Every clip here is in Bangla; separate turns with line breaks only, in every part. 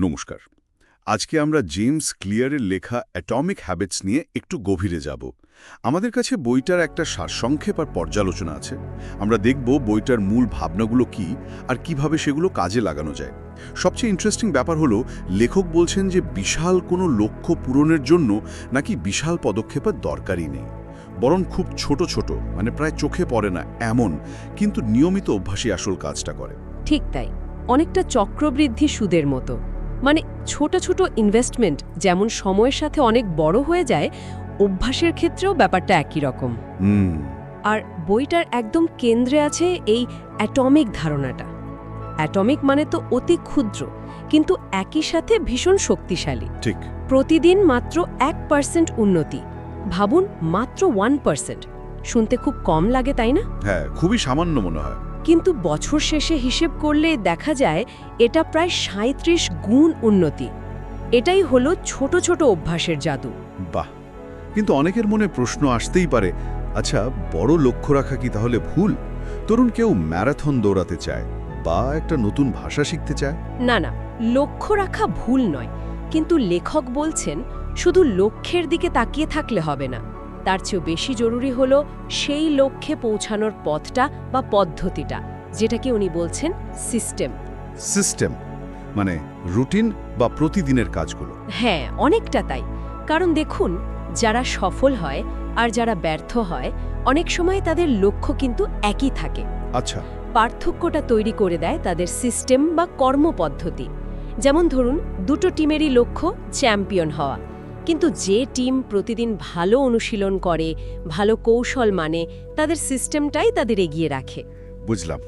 নমস্কার। আজকে আমরা জেমস ক্লিয়ারের লেখা অ্যাটমিক হ্যাবিটস নিয়ে একটু গভীরে যাব। আমাদের কাছে বইটার একটা সারসংক্ষেপ আর পর্যালোচনা আছে। আমরা দেখব বইটার মূল ভাবনাগুলো কি আর কিভাবে সেগুলো কাজে লাগানো যায়। সবচেয়ে ইন্টারেস্টিং ব্যাপার হলো লেখক বলছেন যে বিশাল কোনো লক্ষ্য পূরণের জন্য নাকি বিশাল পদক্ষেপের দরকারই নেই, বরং খুব ছোট ছোট, মানে প্রায় চোখে পড়ে না এমন কিন্তু নিয়মিত অভ্যাসই আসল কাজটা করে।
ঠিক তাই, অনেকটা চক্রবৃদ্ধি সুদের মতো। মানে ছোট ছোট ইনভেস্টমেন্ট যেমন সময়ের সাথে অনেক বড় হয়ে যায়, অভ্যাসের ক্ষেত্রেও ব্যাপারটা একই রকম। আর বইটার একদম কেন্দ্রে আছে এই অ্যাটমিক ধারণাটা। অ্যাটমিক মানে তো অতি ক্ষুদ্র, কিন্তু একই সাথে ভীষণ শক্তিশালী।
ঠিক।
প্রতিদিন মাত্র 1% উন্নতি। ভাবুন, মাত্র 1%। শুনতে খুব কম লাগে, তাই না?
হ্যাঁ, খুবই সামান্য মনে হয়।
কিন্তু বছর শেষে হিসেব করলে দেখা যায় এটা প্রায় 37 গুণ উন্নতি। এটাই হলো ছোট ছোট অভ্যাসের জাদু।
বাহ! কিন্তু অনেকের মনে প্রশ্ন আসতেই পারে, আচ্ছা, বড় লক্ষ্য রাখা কি তাহলে ভুল? তরুণ কেউ ম্যারাথন দৌড়াতে চায় বা একটা নতুন ভাষা শিখতে চায়।
না না, লক্ষ্য রাখা ভুল নয়, কিন্তু লেখক বলছেন শুধু লক্ষ্যের দিকে তাকিয়ে থাকলে হবে না। তার চেয়েও বেশি জরুরি হলো সেই লক্ষ্যে পৌঁছানোর পথটা বা পদ্ধতিটা, যেটাকে উনি বলছেন সিস্টেম।
সিস্টেম মানে রুটিন বা প্রতিদিনের কাজগুলো।
হ্যাঁ, অনেকটা তাই। কারণ দেখুন, যারা সফল হয় আর যারা ব্যর্থ হয়, অনেক সময় তাদের লক্ষ্য কিন্তু একই থাকে।
আচ্ছা।
পার্থক্যটা তৈরি করে দেয় তাদের সিস্টেম বা কর্মপদ্ধতি। যেমন ধরুন, দুটো টিমেরই লক্ষ্য চ্যাম্পিয়ন হওয়া, কিন্তু যে টিম প্রতিদিন ভালো অনুশীলন করে, ভালো কৌশল মানে, তাদের সিস্টেমটাই তাদের এগিয়ে রাখে।
বুঝলাম।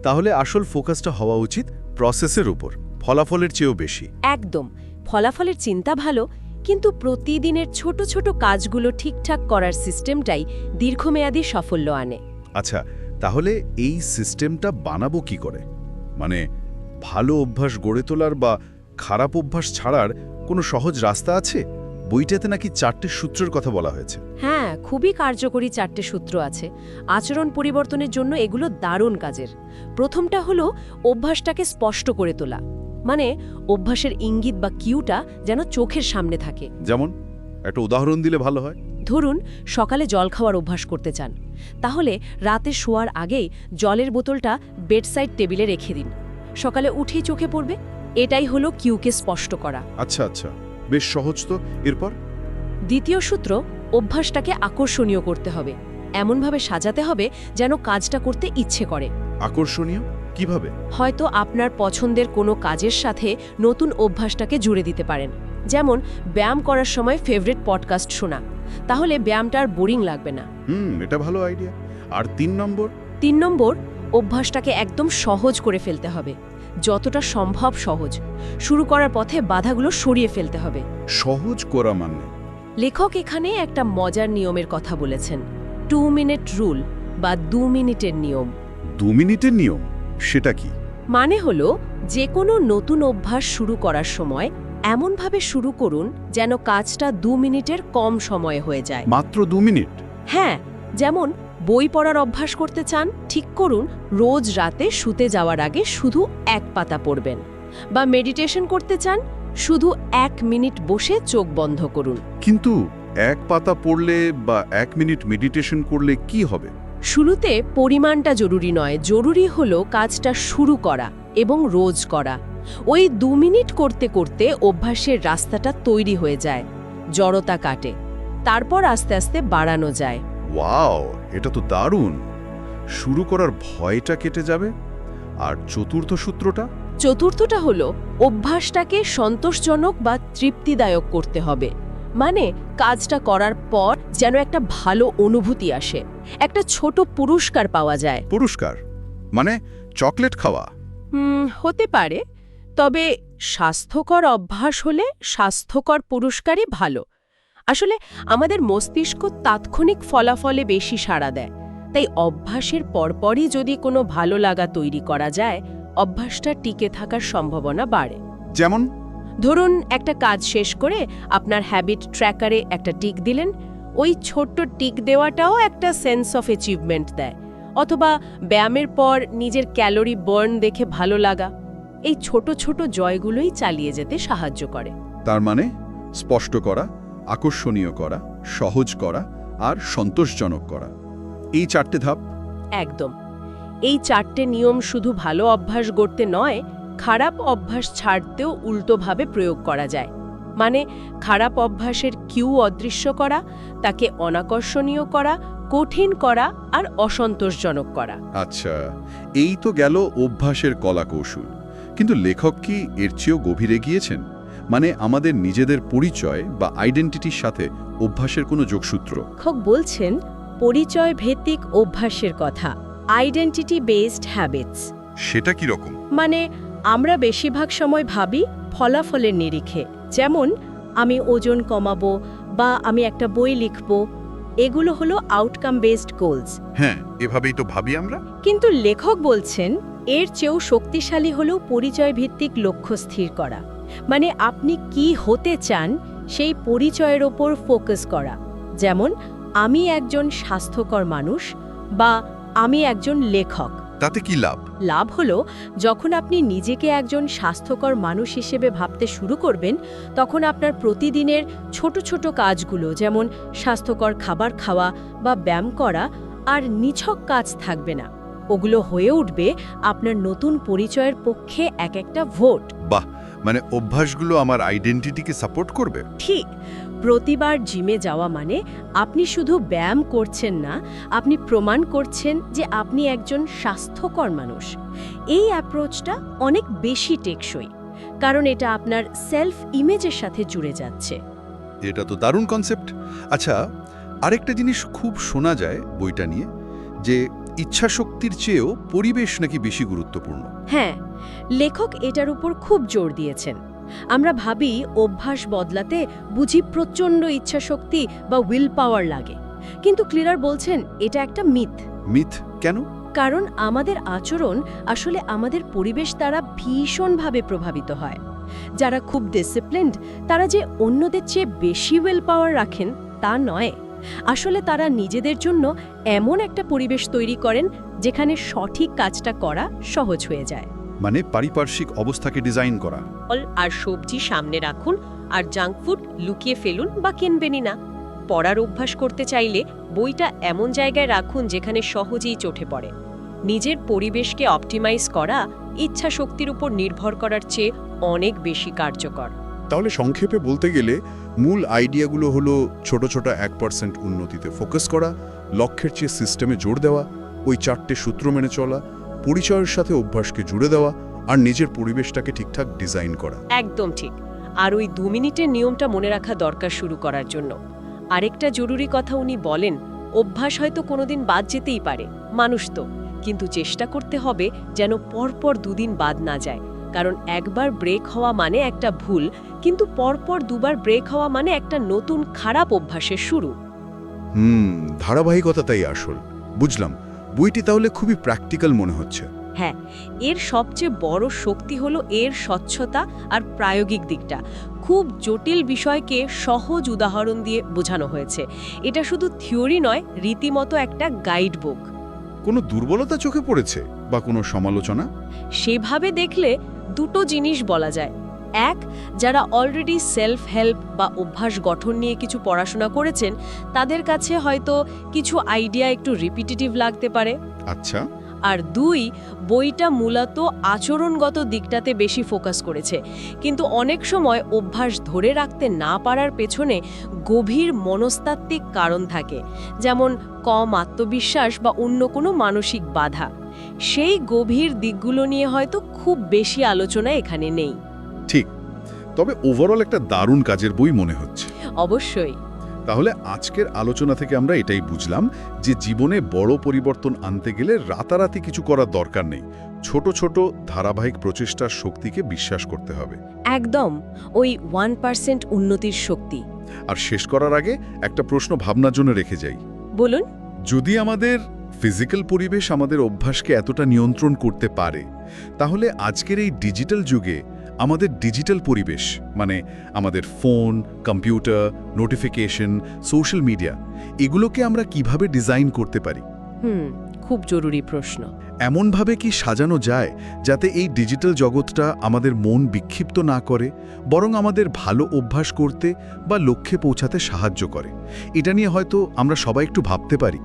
তাহলে আসল ফোকাসটা হওয়া উচিত প্রসেসের উপর, ফলাফলের চেয়েও বেশি।
একদম। ফলাফলের চিন্তা ভালো, কিন্তু প্রতিদিনের ছোট ছোট কাজগুলো ঠিকঠাক করার সিস্টেমটাই দীর্ঘমেয়াদী সাফল্য আনে।
আচ্ছা, তাহলে এই সিস্টেমটা বানাবো কি করে? মানে ভালো অভ্যাস গড়ে তোলার বা খারাপ অভ্যাস ছাড়ার কোনো সহজ রাস্তা আছে? বইটাতে নাকি 4টে সূত্রের কথা বলা হয়েছে।
হ্যাঁ, খুবই কার্যকরী 4টে সূত্র আছে। আচরণ পরিবর্তনের জন্য এগুলো দারুণ কাজের। প্রথমটা হলো অভ্যাসটাকে স্পষ্ট করে তোলা। মানে অভ্যাসের ইঙ্গিত বা কিউটা যেন চোখের সামনে থাকে।
যেমন একটা উদাহরণ দিলে ভালো হয়।
ধরুন, সকালে জল খাওয়ার অভ্যাস করতে চান, তাহলে রাতে শোয়ার আগেই জলের বোতলটা বেডসাইড টেবিলে রেখে দিন। সকালে উঠেই চোখে পড়বে। এটাই হলো কিউকে স্পষ্ট করা।
আচ্ছা আচ্ছা, বেশ সহজ তো। এরপর
দ্বিতীয় সূত্র, অভ্যাসটাকে আকর্ষণীয় করতে হবে। এমনভাবে সাজাতে হবে যেন কাজটা করতে ইচ্ছে করে।
আকর্ষণীয় কিভাবে?
হয়তো আপনার পছন্দের কোনো কাজের সাথে নতুন অভ্যাসটাকে জুড়ে দিতে পারেন। যেমন ব্যায়াম করার সময় ফেভারিট পডকাস্ট শোনা, তাহলে ব্যায়ামটা আর বোরিং লাগবে না।
এটা ভালো আইডিয়া। আর 3 নম্বর?
3 নম্বর, অভ্যাসটাকে একদম সহজ করে ফেলতে হবে। যতটা সম্ভব সহজ। শুরু করার পথে বাধাগুলো সরিয়ে ফেলতে হবে।
সহজ করা মানে?
লেখক এখানে একটা মজার নিয়মের কথা বলেছেন, 2 মিনিট রুল বা 2 মিনিটের নিয়ম।
2 মিনিটের নিয়ম? সেটা কি?
মানে হলো, যে কোনো নতুন অভ্যাস শুরু করার সময় এমনভাবে শুরু করুন যেন কাজটা 2 মিনিটের কম সময়ে হয়ে যায়।
মাত্র 2 মিনিট?
হ্যাঁ, যেমন বই পড়ার অভ্যাস করতে চান, ঠিক করুন রোজ রাতে শুতে যাওয়ার আগে শুধু 1 পাতা পড়বেন। বা মেডিটেশন করতে চান, শুধু 1 মিনিট বসে চোখ বন্ধ করুন।
কিন্তু 1 পাতা পড়লে বা 1 মিনিট মেডিটেশন করলে কি হবে?
শুরুতে পরিমাণটা জরুরি নয়, জরুরি হলো কাজটা শুরু করা এবং রোজ করা। ওই 2 মিনিট করতে করতে অভ্যাসের রাস্তাটা তৈরি হয়ে যায়, জড়তা কাটে, তারপর আস্তে আস্তে বাড়ানো যায়।
ওয়াও, এটা তো দারুণ। শুরু করার ভয়টা কেটে যাবে। আর চতুর্থ সূত্রটা?
চতুর্থটা হলো অভ্যাসটাকে সন্তোষজনক বা তৃপ্তিদায়ক করতে হবে। মানে কাজটা করার পর যেন একটা ভালো অনুভূতি আসে, একটা ছোট পুরস্কার পাওয়া যায়।
পুরস্কার মানে চকলেট খাওয়া?
হতে পারে, তবে স্বাস্থ্যকর অভ্যাস হলে স্বাস্থ্যকর পুরস্কারই ভালো। আসলে আমাদের মস্তিষ্ক তাৎক্ষণিক ফলাফলে বেশি সাড়া দেয়, তাই অভ্যাসের পরপরই যদি কোনো ভালো লাগা তৈরি করা যায়, অভ্যাসটা টিকে থাকার সম্ভাবনা বাড়ে।
যেমন
ধরুন, একটা কাজ শেষ করে আপনার হ্যাবিট ট্র্যাকারে একটা টিক দিলেন। ওই ছোট্ট টিক দেওয়াটাও একটা সেন্স অফ অ্যাচিভমেন্ট দেয়। অথবা ব্যায়ামের পর নিজের ক্যালোরি বার্ন দেখে ভালো লাগা। এই ছোট ছোট জয়গুলোই চালিয়ে যেতে সাহায্য করে।
তার মানে স্পষ্ট করা, আকর্ষণীয় করা, সহজ করা আর সন্তোষজনক করা, এই 4টে ধাপ।
একদম। এই 4টে নিয়ম শুধু ভালো অভ্যাস গড়তে নয়, খারাপ অভ্যাস ছাড়তেও উল্টোভাবে প্রয়োগ করা যায়। মানে খারাপ অভ্যাসের কিউ অদৃশ্য করা, তাকে অনাকর্ষণীয় করা, কঠিন করা আর অসন্তোষজনক করা।
আচ্ছা, এই তো গেল অভ্যাসের কলাকৌশল। কিন্তু লেখক কি এর চেয়েও গভীরে গিয়েছেন? মানে আমাদের নিজেদের পরিচয় বা আইডেন্টিটির সাথে অভ্যাসের কোনো যোগসূত্র?
লেখক বলছেন পরিচয় ভিত্তিক অভ্যাসের কথা, আইডেন্টিটি বেসড হ্যাবিটস।
সেটা কি রকম?
মানে আমরা বেশিরভাগ সময় ভাবি ফলাফলের নিরিখে, যেমন আমি ওজন কমাবো বা আমি একটা বই লিখব। এগুলো হলো আউটকাম বেসড গোলস।
হ্যাঁ, এভাবেই তো ভাবি আমরা।
কিন্তু লেখক বলছেন এর চেয়েও শক্তিশালী হলো পরিচয় ভিত্তিক লক্ষ্য স্থির করা। মানে আপনি কি হতে চান সেই পরিচয়ের ওপর ফোকাস করা। যেমন আমি একজন স্বাস্থ্যকর মানুষ বা আমি একজন লেখক।
তাতে কি লাভ?
লাভ হলো যখন আপনি নিজেকে একজন স্বাস্থ্যকর মানুষ হিসেবে ভাবতে শুরু করবেন, তখন আপনার প্রতিদিনের ছোট ছোট কাজগুলো, যেমন স্বাস্থ্যকর খাবার খাওয়া বা ব্যায়াম করা, আর নিছক কাজ থাকবে না। ওগুলো হয়ে উঠবে আপনার নতুন পরিচয়ের পক্ষে এক একটা ভোট।
বাহ, মানে অভ্যাসগুলো আমার আইডেন্টিটিকে সাপোর্ট করবে।
ঠিক। প্রতিবার জিমে যাওয়া মানে আপনি শুধু ব্যায়াম করছেন না, আপনি প্রমাণ করছেন যে আপনি একজন স্বাস্থ্যকর মানুষ। এই অ্যাপ্রোচটা অনেক বেশি টেকসই, কারণ এটা আপনার সেলফ ইমেজের সাথে জুড়ে যাচ্ছে।
এটা তো দারুণ কনসেপ্ট। আচ্ছা, আরেকটা জিনিস খুব শোনা যায় বইটা নিয়ে, যে ইচ্ছাশক্তির চেয়েও পরিবেশ নাকি বেশি গুরুত্বপূর্ণ।
হ্যাঁ, লেখক এটার উপর খুব জোর দিয়েছেন। আমরা ভাবি অভ্যাস বদলাতে বুঝি প্রচণ্ড ইচ্ছাশক্তি বা উইল পাওয়ার লাগে, কিন্তু ক্লিয়ার বলছেন এটা একটা মিথ।
মিথ কেন?
কারণ আমাদের আচরণ আসলে আমাদের পরিবেশ দ্বারা ভীষণভাবে প্রভাবিত হয়। যারা খুব ডিসিপ্লিনড তারা যে অন্যদের চেয়ে বেশি উইল পাওয়ার রাখেন তা নয়। আসলে তারা নিজেদের জন্য এমন একটা পরিবেশ তৈরি করেন যেখানে সঠিক কাজটা করা সহজ হয়ে যায়।
মানে পারিপার্শ্বিক অবস্থাকে ডিজাইন করা।
ফল আর সবজি সামনে রাখুন, আর জাঙ্ক ফুড লুকিয়ে ফেলুন বা কিনবেনই না। পড়ার অভ্যাস করতে চাইলে বইটা এমন জায়গায় রাখুন যেখানে সহজেই চোখে পড়ে। নিজের পরিবেশকে অপটিমাইজ করা ইচ্ছা শক্তির উপর নির্ভর করার চেয়ে অনেক বেশি কার্যকর।
তাহলে সংক্ষেপে বলতে গেলে মূল আইডিয়াগুলো হলো ছোট ছোট 1% উন্নতিতে ফোকাস করা, লক্ষ্যের চেয়ে সিস্টেমে জোর দেওয়া, ওই 4টে সূত্র মেনে চলা, পরিচয়ের সাথে অভ্যাসকে জুড়ে দেওয়া, আর নিজের পরিবেশটাকে ঠিকঠাক ডিজাইন করা।
একদম ঠিক। আর ওই 2 মিনিটের নিয়মটা মনে রাখা দরকার শুরু করার জন্য। আরেকটা জরুরি কথা উনি বলেন, অভ্যাস হয়তো কোনোদিন বাদ যেতেই পারে, মানুষ তো, কিন্তু চেষ্টা করতে হবে যেন পরপর 2 দিন বাদ না যায়। কারণ একবার ব্রেক হওয়া মানে একটা ভুল, কিন্তু পরপর 2বার ব্রেক হওয়া মানে একটা নতুন খারাপ অভ্যাসের শুরু।
ধারাবাহিকতাই আসল। বুঝলাম। বইটি তাহলে খুবই প্র্যাকটিক্যাল মনে হচ্ছে।
হ্যাঁ, এর সবচেয়ে বড় শক্তি হলো এর স্বচ্ছতা আর প্রায়োগিক দিকটা। খুব জটিল বিষয়কে সহজ উদাহরণ দিয়ে বোঝানো হয়েছে। এটা শুধু থিওরি নয়, রীতিমতো একটা গাইড বুক।
কোনো দুর্বলতা চোখে পড়েছে বা কোনো সমালোচনা?
সেভাবে দেখলে 2টো জিনিস বলা যায়। এক, যারা অলরেডি সেলফ হেল্প বা অভ্যাস গঠন নিয়ে কিছু পড়াশোনা করেছেন তাদের কাছে হয়তো কিছু আইডিয়া একটু রিপিটিটিভ লাগতে পারে।
আচ্ছা।
আর 2, বইটা মূলত আচরণগত দিকটাতে বেশি ফোকাস করেছে, কিন্তু অনেক সময় অভ্যাস ধরে রাখতে না পারার পেছনে গভীর মনস্তাত্ত্বিক কারণ থাকে, যেমন কম আত্মবিশ্বাস বা অন্য কোনো মানসিক বাধা। সেই গভীর দিকগুলো নিয়ে হয়তো খুব বেশি আলোচনা এখানে নেই।
ঠিক, তবে ওভারঅল একটা দারুণ কাজের বই মনে হচ্ছে।
অবশ্যই।
তাহলে আজকের আলোচনা থেকে আমরা এটাই বুঝলাম যে জীবনে বড় পরিবর্তন আনতে গেলে রাতারাতি কিছু করার দরকার নেই। ছোট ছোট ধারাবাহিক প্রচেষ্টার শক্তিকে বিশ্বাস করতে হবে।
একদম, ওই 1% উন্নতির শক্তি।
আর শেষ করার আগে একটা প্রশ্ন ভাবনার জন্য রেখে যাই।
বলুন।
যদি আমাদের ফিজিক্যাল পরিবেশ আমাদের অভ্যাসকে এতটা নিয়ন্ত্রণ করতে পারে, তাহলে আজকের এই ডিজিটাল যুগে আমাদের ডিজিটাল পরিবেশ, মানে আমাদের phone, computer, notification, social media, এগুলোকে আমরা কিভাবে ডিজাইন করতে পারি?
খুব জরুরি প্রশ্ন।
এমনভাবে কি সাজানো যায় যাতে এই ডিজিটাল জগৎটা আমাদের মন বিক্ষিপ্ত না করে, বরং আমাদের ভালো অভ্যাস করতে বা লক্ষ্যে পৌঁছাতে সাহায্য করে? এটা নিয়ে হয়তো আমরা সবাই একটু ভাবতে পারি।